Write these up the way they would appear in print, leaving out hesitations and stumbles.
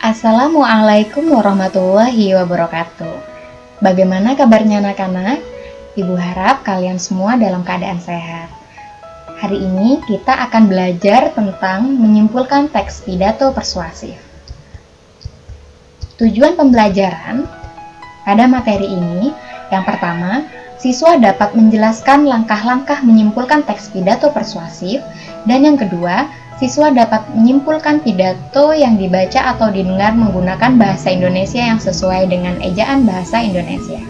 Assalamualaikum warahmatullahi wabarakatuh. Bagaimana kabarnya anak-anak? Ibu harap kalian semua dalam keadaan sehat. Hari ini kita akan belajar tentang menyimpulkan teks pidato persuasif. Tujuan pembelajaran pada materi ini, yang pertama, siswa dapat menjelaskan langkah-langkah menyimpulkan teks pidato persuasif, dan yang kedua, siswa dapat menyimpulkan pidato yang dibaca atau didengar menggunakan bahasa Indonesia yang sesuai dengan ejaan bahasa Indonesia.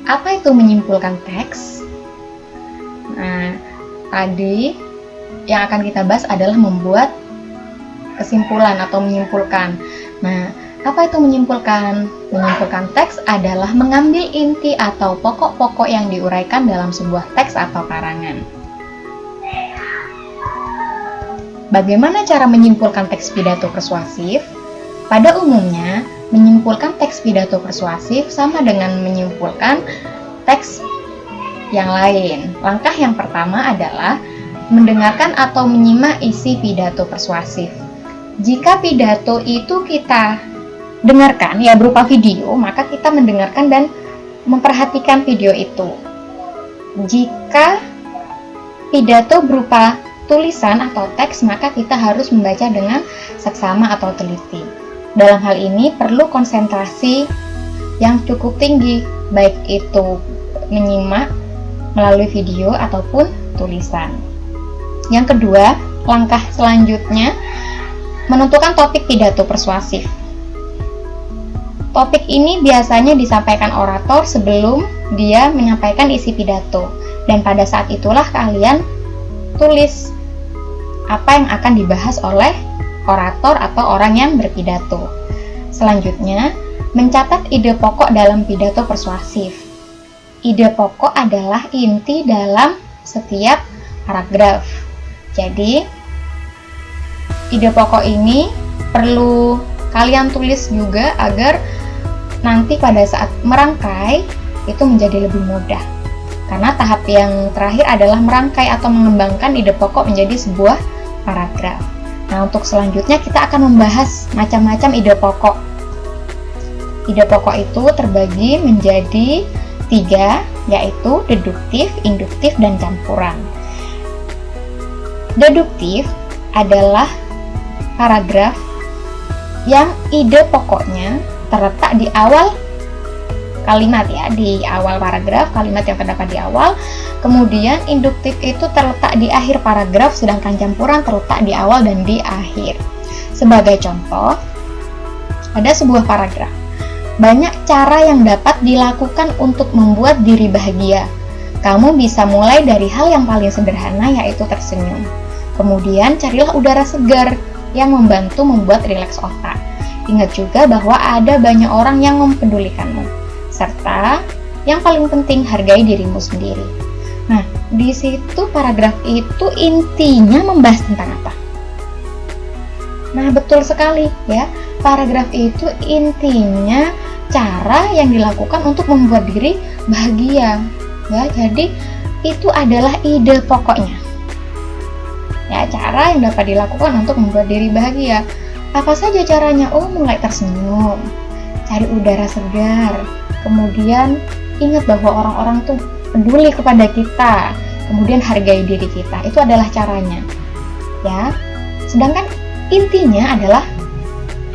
Apa itu menyimpulkan teks? Nah, tadi yang akan kita bahas adalah membuat kesimpulan atau menyimpulkan. Nah, apa itu menyimpulkan? Menyimpulkan teks adalah mengambil inti atau pokok-pokok yang diuraikan dalam sebuah teks atau karangan. Bagaimana cara menyimpulkan teks pidato persuasif? Pada umumnya, menyimpulkan teks pidato persuasif sama dengan menyimpulkan teks yang lain. Langkah yang pertama adalah mendengarkan atau menyimak isi pidato persuasif. Jika pidato itu kita dengarkan ya berupa video, maka kita mendengarkan dan memperhatikan video itu. Jika pidato berupa tulisan atau teks, maka kita harus membaca dengan seksama atau teliti. Dalam hal ini perlu konsentrasi yang cukup tinggi, baik itu menyimak melalui video ataupun tulisan. Yang kedua, langkah selanjutnya menentukan topik pidato persuasif. Topik ini biasanya disampaikan orator sebelum dia menyampaikan isi pidato, dan pada saat itulah kalian tulis apa yang akan dibahas oleh orator atau orang yang berpidato. Selanjutnya, mencatat ide pokok dalam pidato persuasif. Ide pokok adalah inti dalam setiap paragraf. Jadi, ide pokok ini perlu kalian tulis juga agar nanti pada saat merangkai itu menjadi lebih mudah. Karena tahap yang terakhir adalah merangkai atau mengembangkan ide pokok menjadi sebuah paragraf. Nah, untuk selanjutnya kita akan membahas macam-macam ide pokok. Ide pokok itu terbagi menjadi 3, yaitu deduktif, induktif, dan campuran. Deduktif adalah paragraf yang ide pokoknya terletak di awal kalimat ya, di awal paragraf, kalimat yang terdapat di awal. Kemudian induktif itu terletak di akhir paragraf, sedangkan campuran terletak di awal dan di akhir. Sebagai contoh, ada sebuah paragraf. Banyak cara yang dapat dilakukan untuk membuat diri bahagia. Kamu bisa mulai dari hal yang paling sederhana, yaitu tersenyum. Kemudian carilah udara segar yang membantu membuat rileks otak. Ingat juga bahwa ada banyak orang yang mempedulikanmu. Serta yang paling penting, hargai dirimu sendiri. Nah, di situ paragraf itu intinya membahas tentang apa? Nah, betul sekali ya. Paragraf itu intinya cara yang dilakukan untuk membuat diri bahagia. Ya, jadi itu adalah ide pokoknya. Ya, cara yang dapat dilakukan untuk membuat diri bahagia. Apa saja caranya? Mulai tersenyum, cari udara segar, kemudian ingat bahwa orang-orang tuh peduli kepada kita, kemudian hargai diri kita. Itu adalah caranya. Ya. Sedangkan intinya adalah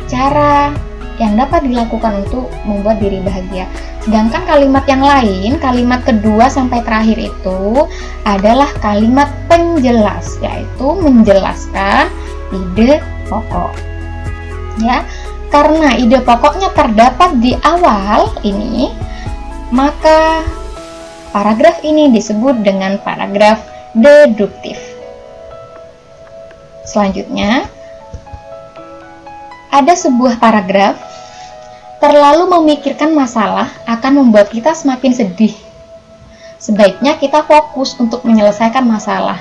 cara yang dapat dilakukan untuk membuat diri bahagia. Sedangkan kalimat yang lain, kalimat kedua sampai terakhir itu adalah kalimat penjelas, yaitu menjelaskan ide pokok. Ya, karena ide pokoknya terdapat di awal ini, maka paragraf ini disebut dengan paragraf deduktif. Selanjutnya, ada sebuah paragraf, terlalu memikirkan masalah akan membuat kita semakin sedih. Sebaiknya kita fokus untuk menyelesaikan masalah.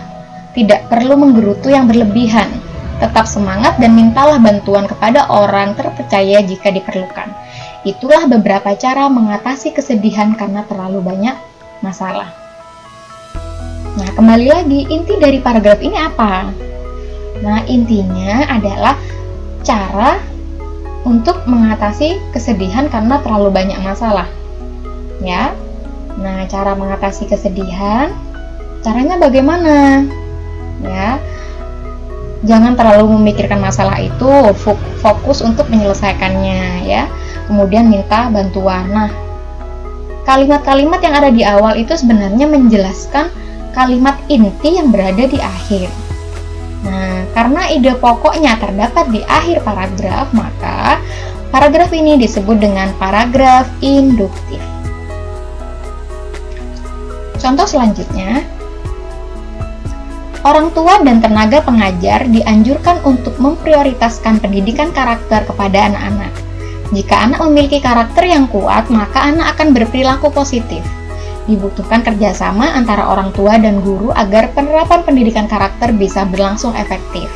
Tidak perlu menggerutu yang berlebihan. Tetap semangat dan mintalah bantuan kepada orang terpercaya jika diperlukan. Itulah beberapa cara mengatasi kesedihan karena terlalu banyak masalah. Nah, kembali lagi, inti dari paragraf ini apa? Nah, intinya adalah cara untuk mengatasi kesedihan karena terlalu banyak masalah. Ya. Nah, cara mengatasi kesedihan, caranya bagaimana? Ya. Jangan terlalu memikirkan masalah itu, fokus untuk menyelesaikannya ya. Kemudian minta bantuan. Nah, kalimat-kalimat yang ada di awal itu sebenarnya menjelaskan kalimat inti yang berada di akhir. Nah, karena ide pokoknya terdapat di akhir paragraf, maka paragraf ini disebut dengan paragraf induktif. Contoh selanjutnya, orang tua dan tenaga pengajar dianjurkan untuk memprioritaskan pendidikan karakter kepada anak-anak. Jika anak memiliki karakter yang kuat, maka anak akan berperilaku positif. Dibutuhkan kerjasama antara orang tua dan guru agar penerapan pendidikan karakter bisa berlangsung efektif.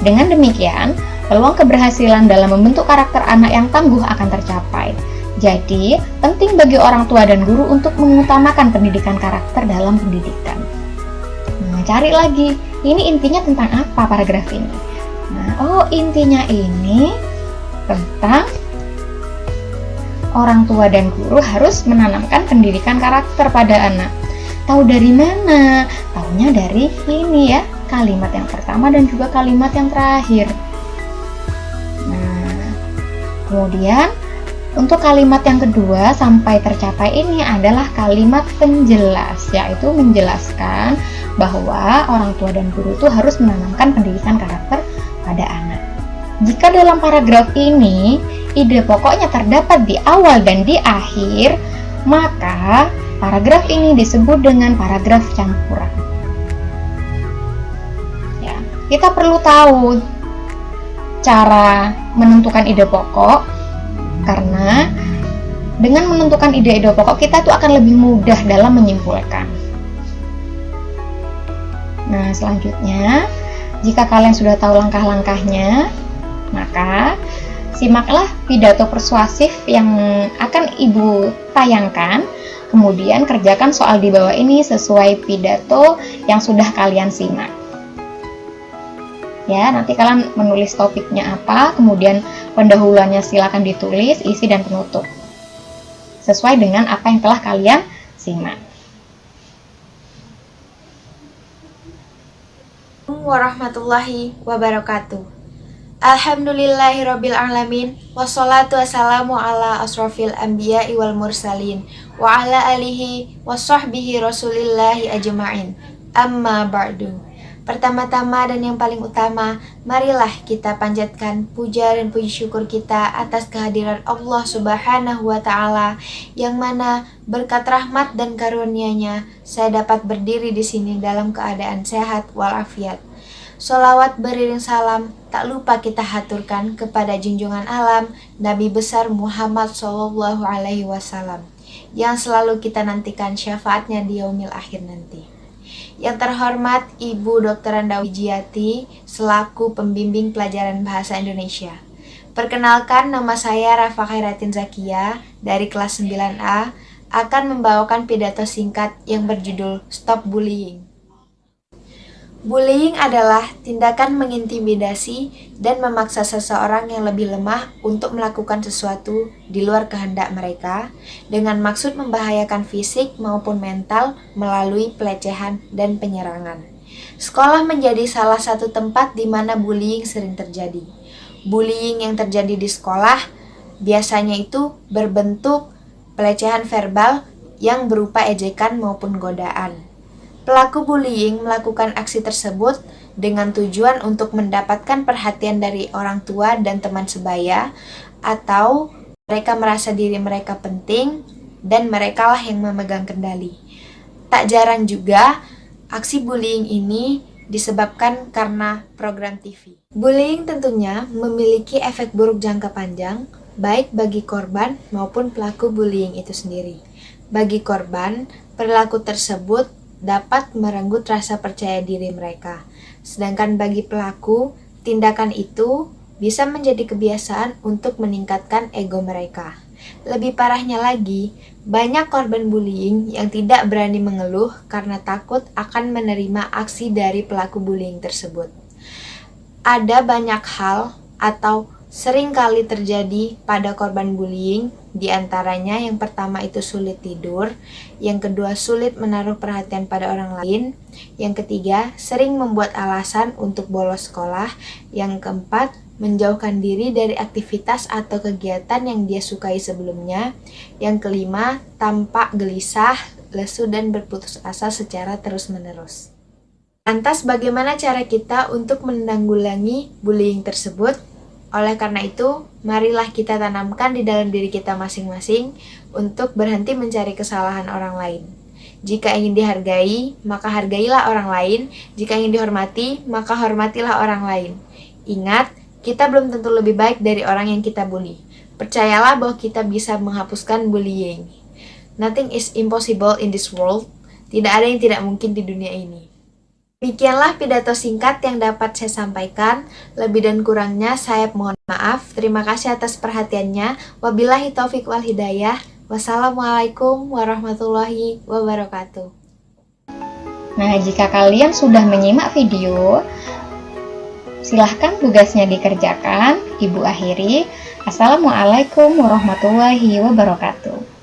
Dengan demikian, peluang keberhasilan dalam membentuk karakter anak yang tangguh akan tercapai. Jadi, penting bagi orang tua dan guru untuk mengutamakan pendidikan karakter dalam pendidikan. Nah, cari lagi, ini intinya tentang apa paragraf ini? Nah, intinya ini tentang orang tua dan guru harus menanamkan pendidikan karakter pada anak. Tahu dari mana? Taunya dari ini ya, kalimat yang pertama dan juga kalimat yang terakhir. Nah, kemudian untuk kalimat yang kedua sampai tercapai ini adalah kalimat penjelas, yaitu menjelaskan bahwa orang tua dan guru itu harus menanamkan pendidikan karakter pada anak. Jika dalam paragraf ini ide pokoknya terdapat di awal dan di akhir, maka paragraf ini disebut dengan paragraf campuran. Ya, kita perlu tahu cara menentukan ide pokok, karena dengan menentukan ide-ide pokok kita tuh akan lebih mudah dalam menyimpulkan. Nah, selanjutnya, jika kalian sudah tahu langkah-langkahnya, maka simaklah pidato persuasif yang akan Ibu tayangkan. Kemudian kerjakan soal di bawah ini sesuai pidato yang sudah kalian simak. Ya, nanti kalian menulis topiknya apa, kemudian pendahuluannya silakan ditulis, isi dan penutup. Sesuai dengan apa yang telah kalian simak. Warahmatullahi wabarakatuh. Alhamdulillahirabbil alamin, wassalatu wassalamu ala asrofil anbiya'i wal mursalin wa ala alihi washabbihi rasulillahi ajma'in. Amma ba'du. Pertama-tama dan yang paling utama, marilah kita panjatkan puja dan puji syukur kita atas kehadiran Allah Subhanahu wa Ta'ala, yang mana berkat rahmat dan karunia-Nya saya dapat berdiri di sini dalam keadaan sehat walafiat. Sholawat beriring salam tak lupa kita haturkan kepada junjungan alam Nabi besar Muhammad Shallallahu Alaihi Wasallam, yang selalu kita nantikan syafaatnya di yaumil akhir nanti. Yang terhormat Ibu Dr. Randa Wijiati selaku pembimbing pelajaran bahasa Indonesia. Perkenalkan, nama saya Rafa Khairatin Zakia dari kelas 9A akan membawakan pidato singkat yang berjudul Stop Bullying. Bullying adalah tindakan mengintimidasi dan memaksa seseorang yang lebih lemah untuk melakukan sesuatu di luar kehendak mereka dengan maksud membahayakan fisik maupun mental melalui pelecehan dan penyerangan. Sekolah menjadi salah satu tempat di mana bullying sering terjadi. Bullying yang terjadi di sekolah biasanya itu berbentuk pelecehan verbal yang berupa ejekan maupun godaan. Pelaku bullying melakukan aksi tersebut dengan tujuan untuk mendapatkan perhatian dari orang tua dan teman sebaya, atau mereka merasa diri mereka penting dan merekalah yang memegang kendali. Tak jarang juga aksi bullying ini disebabkan karena program TV. Bullying tentunya memiliki efek buruk jangka panjang, baik bagi korban maupun pelaku bullying itu sendiri. Bagi korban, perilaku tersebut dapat merenggut rasa percaya diri mereka. Sedangkan bagi pelaku, tindakan itu bisa menjadi kebiasaan untuk meningkatkan ego mereka. Lebih parahnya lagi, banyak korban bullying yang tidak berani mengeluh karena takut akan menerima aksi dari pelaku bullying tersebut. Ada banyak hal atau sering kali terjadi pada korban bullying, di antaranya yang pertama itu sulit tidur, yang kedua sulit menaruh perhatian pada orang lain, yang ketiga sering membuat alasan untuk bolos sekolah, yang keempat menjauhkan diri dari aktivitas atau kegiatan yang dia sukai sebelumnya, yang kelima tampak gelisah, lesu dan berputus asa secara terus-menerus. Lantas bagaimana cara kita untuk menanggulangi bullying tersebut? Oleh karena itu, marilah kita tanamkan di dalam diri kita masing-masing untuk berhenti mencari kesalahan orang lain. Jika ingin dihargai, maka hargailah orang lain. Jika ingin dihormati, maka hormatilah orang lain. Ingat, kita belum tentu lebih baik dari orang yang kita bully. Percayalah bahwa kita bisa menghapuskan bullying. Nothing is impossible in this world. Tidak ada yang tidak mungkin di dunia ini. Demikianlah pidato singkat yang dapat saya sampaikan. Lebih dan kurangnya saya mohon maaf. Terima kasih atas perhatiannya. Wabillahi taufik wal hidayah. Wassalamualaikum warahmatullahi wabarakatuh. Nah, jika kalian sudah menyimak video, silahkan tugasnya dikerjakan. Ibu akhiri. Assalamualaikum warahmatullahi wabarakatuh.